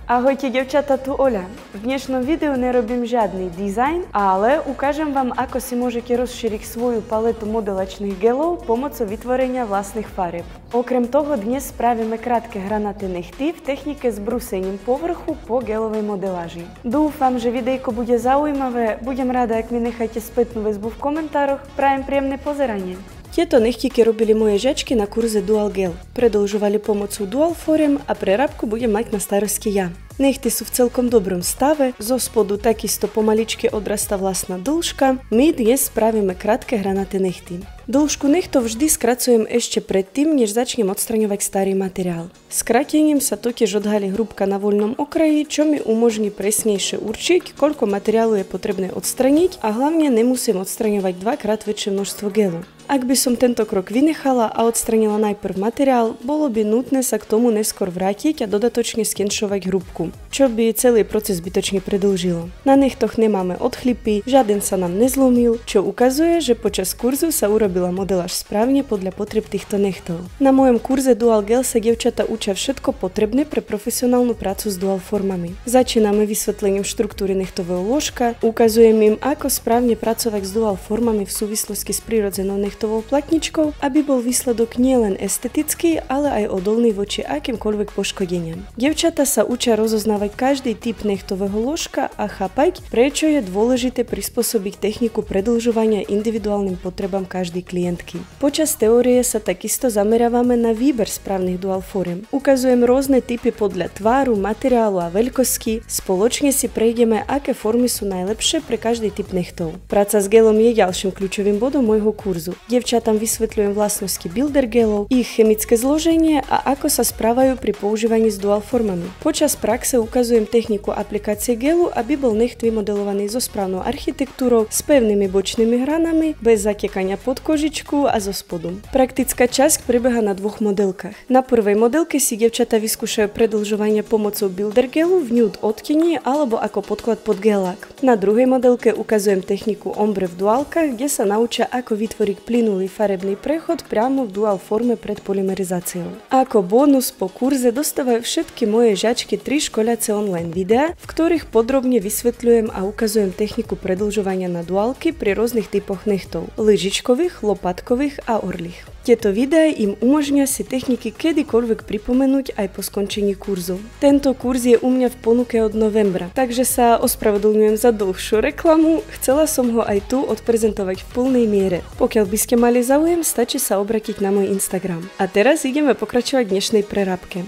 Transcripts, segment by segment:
Ahojte devčata, tu Oľa. V dnešnom videu nerobím žiadny dizajn, ale ukážem vám, ako si môžete rozšíriť svoju paletu modelačných gelov pomocou vytvorenia vlastných farieb. Okrem toho dnes spravíme krátke hranaté nechty v technike s brúsením povrchu po gelovej modeláži. Dúfam, že videjko bude zaujímavé, budem rada, ak mi necháte spätnú väzbu v komentároch, prajem príjemné pozeranie. Tieto nechtiky robili moje žiačky na kurze Dual Gel. Predĺžovali pomocou Dual Forem a prerábku budem mať na starosti ja. Nechty sú v celkom dobrom stave, zo spodu takisto pomaličky odrasta vlastná dĺžka. My dnes spravíme krátke hranaté nechty. Dĺžku nechtov vždy skracujem ešte predtým, než začnem odstraňovať starý materiál. Skratením sa totiž odhalí hrúbka na voľnom okraji, čo mi umožní presnejšie určiť, koľko materiálu je potrebné odstraniť a hlavne nemusím odstraňovať dvakrát väčšie množstvo gelu. Ak by som tento krok vynechala a odstranila najprv materiál, bolo by nutné sa k tomu neskôr vrátiť a dodatočne skenšovať hrúbku, čo by celý proces zbytočne predĺžilo. Na nechtoch nemáme odchlipy, žiaden sa nám nezlomil, čo ukazuje, že počas kurzu sa urobila modeláž správne podľa potrieb týchto nechtov. Na mojom kurze Dual Gel sa dievčatá učia všetko potrebné pre profesionálnu prácu s dual formami. Začíname vysvetlením štruktúry nechtového lôžka, ukazujem im, ako správne pracovať s dual formami v súvislosti s prirodzenou nechtovou platničkou, aby bol výsledok nielen estetický, ale aj odolný voči akýmkoľvek poškodeniam. Dievčatá sa učia rozoznávať každý typ nechtového lôžka a chápať, prečo je dôležité prispôsobiť techniku predĺžovania individuálnym potrebám každej klientky. Počas teórie sa takisto zameriavame na výber správnych dual foriem. Ukazujem rôzne typy podľa tváru, materiálu a veľkosti. Spoločne si prejdeme, aké formy sú najlepšie pre každý typ nechtov. Práca s gelom je ďalším kľúčovým bodom môjho kurzu. Dievčatám vysvetľujem vlastnosti builder gelov, ich chemické zloženie a ako sa správajú pri používaní s dual formami. Počas praxe ukazujem techniku aplikácie gelu, aby bol necht vymodelovaný so správnou architektúrou, s pevnými bočnými hranami, bez zatekania pod kožičku a zo spodu. Praktická časť prebieha na dvoch modelkách. Na prvej modelke si dievčatá vyskúšajú predĺžovanie pomocou builder gelu v nude odtieni alebo ako podklad pod gelák. Na druhej modelke ukazujem techniku ombre v duálkach, kde sa naučia, ako vytvoriť plynulý farebný prechod priamo v dual forme pred polymerizáciou. Ako bonus po kurze dostávajú všetky moje žiačky 3 školiace online videá, v ktorých podrobne vysvetľujem a ukazujem techniku predĺžovania na duálky pri rôznych typoch nechtov, lyžičkových, lopatkových a orlých. Tieto videá im umožnia si techniky kedykoľvek pripomenúť aj po skončení kurzu. Tento kurz je u mňa v ponuke od novembra, takže sa ospravedlňujem za dlhšiu reklamu, chcela som ho aj tu odprezentovať v plnej miere. Pokiaľ by ste mali záujem, stačí sa obrátiť na môj Instagram. A teraz ideme pokračovať v dnešnej prerábke.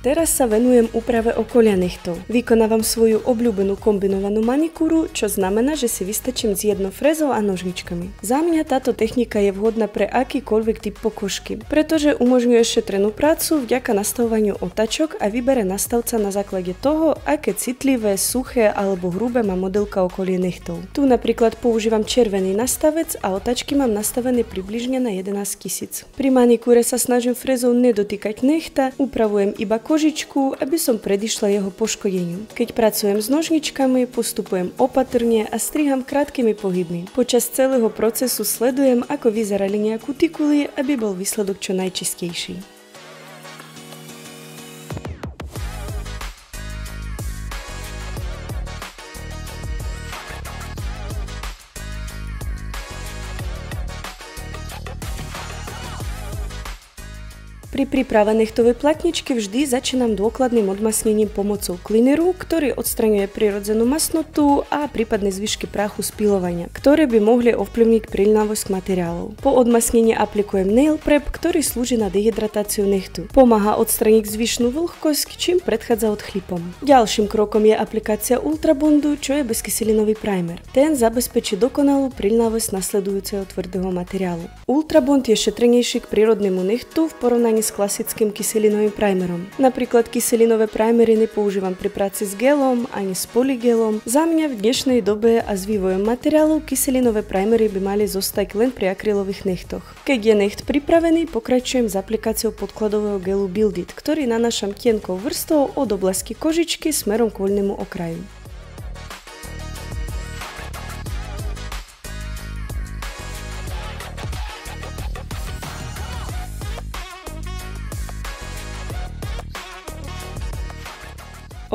Teraz sa venujem úprave okolia nechtov. Vykonávam svoju obľúbenú kombinovanú manikúru, čo znamená, že si vystačím s jednou frézou a nožničkami. Za mňa táto technika je vhodná pre akýkoľvek typ pokožky, pretože umožňuje šetrenú prácu vďaka nastavovaniu otačok a výbere nastavca na základe toho, aké citlivé, suché alebo hrubé má modelka okolie nechtov. Tu napríklad používam červený nastavec a otačky mám nastavené približne na 11 000. Pri manikúre sa snažím frézou nedotýkať nechta, upravujem iba kožičku, aby som predišla jeho poškodeniu. Keď pracujem s nožničkami, postupujem opatrne a striham krátkými pohybmi. Počas celého procesu sledujem, ako vyzerá línia kutikuly, aby bol výsledok čo najčistejší. Pri príprave nechtovej platničky vždy začínam dôkladným odmasnením pomocou cleaneru, ktorý odstraňuje prirodzenú masnotu a prípadné zvyšky prachu z pilovania, ktoré by mohli ovplyvniť príľnavosť materiálov. Po odmasnení aplikujem nail prep, ktorý slúži na dehydratáciu nechtu. Pomáha odstraniť zvyšnú vlhkosť, čím predchádza odchlipom. Ďalším krokom je aplikácia ultrabondu, čo je bezkyselinový primer. Ten zabezpečí dokonalú príľnavosť nasledujúceho tvrdého materiálu. Ultrabond je šetrnejší k prírodnému nechtu v porovnaní s klasickým kyselinovým primerom. Napríklad kyselinové primery nepoužívam pri práci s gelom ani s polygelom. Za mňa v dnešnej dobe a s vývojom materiálu kyselinové primery by mali zostať len pri akrylových nechtoch. Keď je necht pripravený, pokračujem s aplikáciou podkladového gelu Build It, ktorý nanášam tenkou vrstvou od oblasti kožičky smerom k voľnému okraju.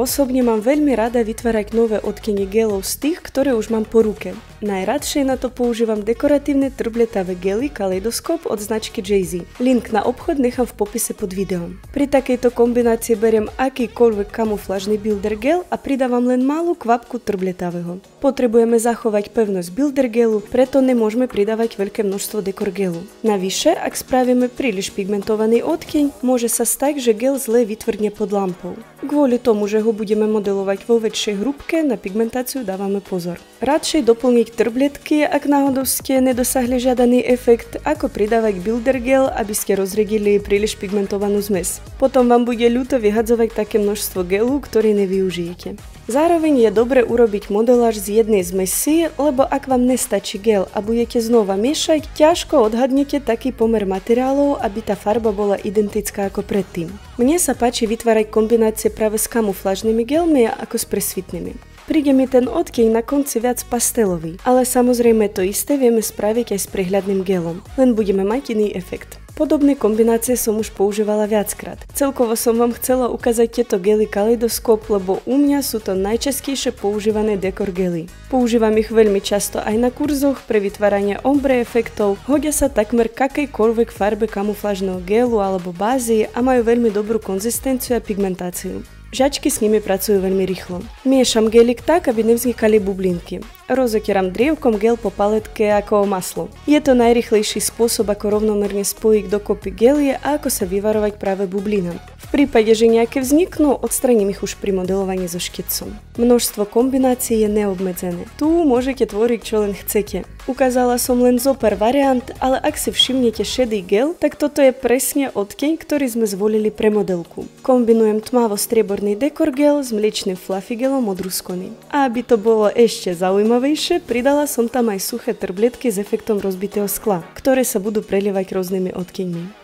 Osobne mám veľmi rada vytvárať nové odtiene gelov z tých, ktoré už mám po ruke. Najradšej na to používam dekoratívne trbletavé gely Kaleidoskop od značky Jay-Z. Link na obchod nechám v popise pod videom. Pri takejto kombinácii beriem akýkoľvek kamuflážny builder gel a pridávam len malú kvapku trbletavého. Potrebujeme zachovať pevnosť builder gelu, preto nemôžeme pridávať veľké množstvo dekor gelu. Navyše, ak spravíme príliš pigmentovaný odtieň, môže sa stať, že gel zle vytvrdne pod lampou. Kvôli tomu, že ho budeme modelovať vo väčšej hrúbke, na pigmentáciu dávame pozor. Radšej doplniť trbletky, ak náhodou ste nedosahli žiadaný efekt, ako pridávať builder gel, aby ste rozriedili príliš pigmentovanú zmes. Potom vám bude ľúto vyhadzovať také množstvo gelu, ktorý nevyužijete. Zároveň je dobre urobiť modeláž z jednej zmesi, lebo ak vám nestačí gel a budete znova miešať, ťažko odhadnete taký pomer materiálov, aby tá farba bola identická ako predtým. Mne sa páči vytvárať kombinácie práve s kamuflážnymi gelmi ako s presvitnými. Príde mi ten odtieň na konci viac pastelový, ale samozrejme to isté vieme spraviť aj s prehľadným gelom, len budeme mať iný efekt. Podobné kombinácie som už používala viackrát. Celkovo som vám chcela ukázať tieto gely Kaleidoskop, lebo u mňa sú to najčastejšie používané dekor gely. Používam ich veľmi často aj na kurzoch pre vytváranie ombre efektov, hodia sa takmer k akejkoľvek farbe kamuflážneho gelu alebo bázy a majú veľmi dobrú konzistenciu a pigmentáciu. Žačky s nimi pracujú veľmi rýchlo. Miešam gelik tak, aby nevznikali bublinky. Rozotieram drievkom gel po paletke ako maslo. Je to najrýchlejší spôsob, ako rovnomerne spojiť dokopy gelie a ako sa vyvarovať práve bublinám. V prípade, že nejaké vzniknú, odstraním ich už pri modelovaní so škicom. Množstvo kombinácií je neobmedzené. Tu môžete tvoriť čo len chcete. Ukázala som len zo pár variant, ale ak si všimnete šedý gel, tak toto je presne odtieň, ktorý sme zvolili pre modelku. Kombinujem tmavo-strieborný dekor gel s mliečným fluffy gelom od Ruscony. A aby to bolo ešte zaujímavejšie, pridala som tam aj suché trbletky s efektom rozbitého skla, ktoré sa budú prelievať rôznymi odtieňmi.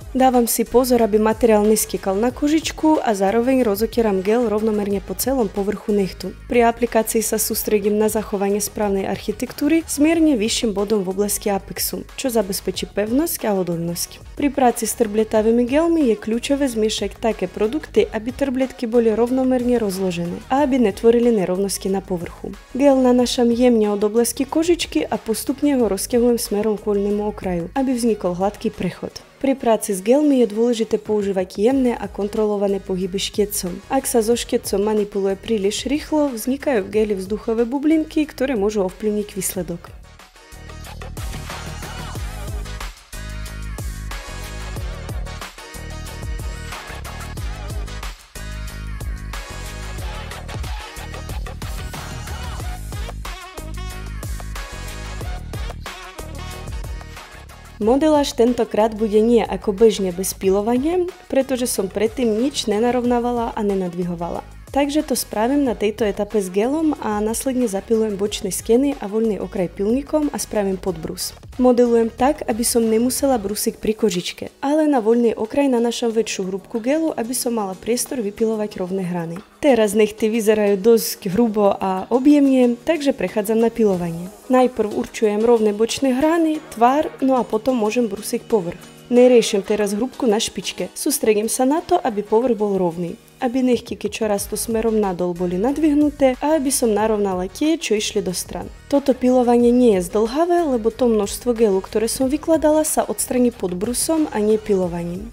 Dávam si pozor, aby materiál nestiekal na kožičku a zároveň rozotieram gel rovnomerne po celom povrchu nechtu. Pri aplikácii sa sústredím na zachovanie správnej architektúry s mierne vyšším bodom v oblasti apexu, čo zabezpečí pevnosť a odolnosť. Pri práci s trbletavými gelmi je kľúčové zmiešať také produkty, aby trbletky boli rovnomerne rozložené a aby netvorili nerovnosti na povrchu. Gel nanášam jemne od oblasti kožičky a postupne ho rozťahujem smerom k voľnému okraju, aby vznikol hladký prechod. Pri práci s gelmi je dôležité používať jemné a kontrolované pohyby štetcom. Ak sa so štetcom manipuluje príliš rýchlo, vznikajú v geli vzduchové bublinky, ktoré môžu ovplyvniť výsledok. Modeláž tentokrát bude nie ako bežne bez pilovania, pretože som predtým nič nenarovnávala a nenadvihovala. Takže to spravím na tejto etape s gelom a následne zapilujem bočné skeny a voľný okraj pilníkom a spravím podbrus. Modelujem tak, aby som nemusela brúsiť pri kožičke, ale na voľný okraj nanášam väčšiu hrúbku gelu, aby som mala priestor vypilovať rovné hrany. Teraz nechty vyzerajú dosť hrubo a objemne, takže prechádzam na pilovanie. Najprv určujem rovné bočné hrany, tvár, no a potom môžem brúsiť povrch. Neriešim teraz hrúbku na špičke, sústredím sa na to, aby povrch bol rovný. Aby nechtiky, čo rastú smerom nadol, boli nadvihnuté a aby som narovnala tie, čo išli do stran. Toto pilovanie nie je zdĺhavé, lebo to množstvo gelu, ktoré som vykladala, sa odstraní pod brusom a nie pilovaním.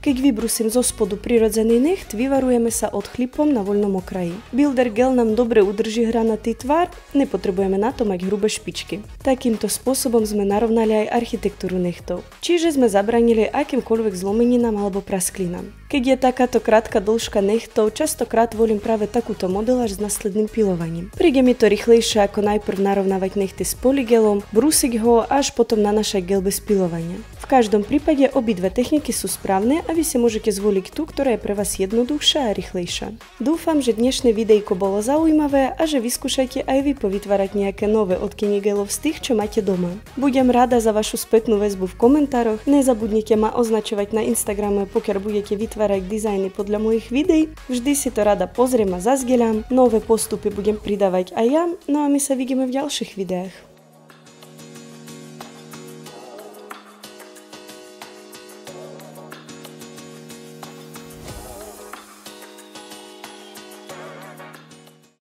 Keď vybrusím zo spodu prirodzený necht, vyvarujeme sa odchlipom na voľnom okraji. Builder gel nám dobre udrží hranatý tvar, nepotrebujeme na to mať hrubé špičky. Takýmto spôsobom sme narovnali aj architektúru nechtov, čiže sme zabranili akýmkoľvek zlomeninám alebo prasklinám. Keď je takáto krátka dĺžka nechtov, častokrát volím práve takúto modeláž s následným pilovaním. Príde mi to rýchlejšie ako najprv narovnávať nechty s polygelom, brúsiť ho až potom nanášať gel bez pilovania. V každom prípade obidve techniky sú správne a vy si môžete zvoliť tú, ktorá je pre vás jednoduchšia a rýchlejšia. Dúfam, že dnešné videjko bolo zaujímavé a že vyskúšajte aj vy povytvárať nejaké nové odkyny gelov z tých, čo máte doma. Budem rada za vašu spätnú väzbu v komentároch, nezabudnite ma označovať na Instagrame, pokiaľ budete vytvárať dizajny podľa mojich videí. Vždy si to rada pozriem a zazdeľam, nové postupy budem pridávať aj ja, no a my sa vidíme v ďalších videách.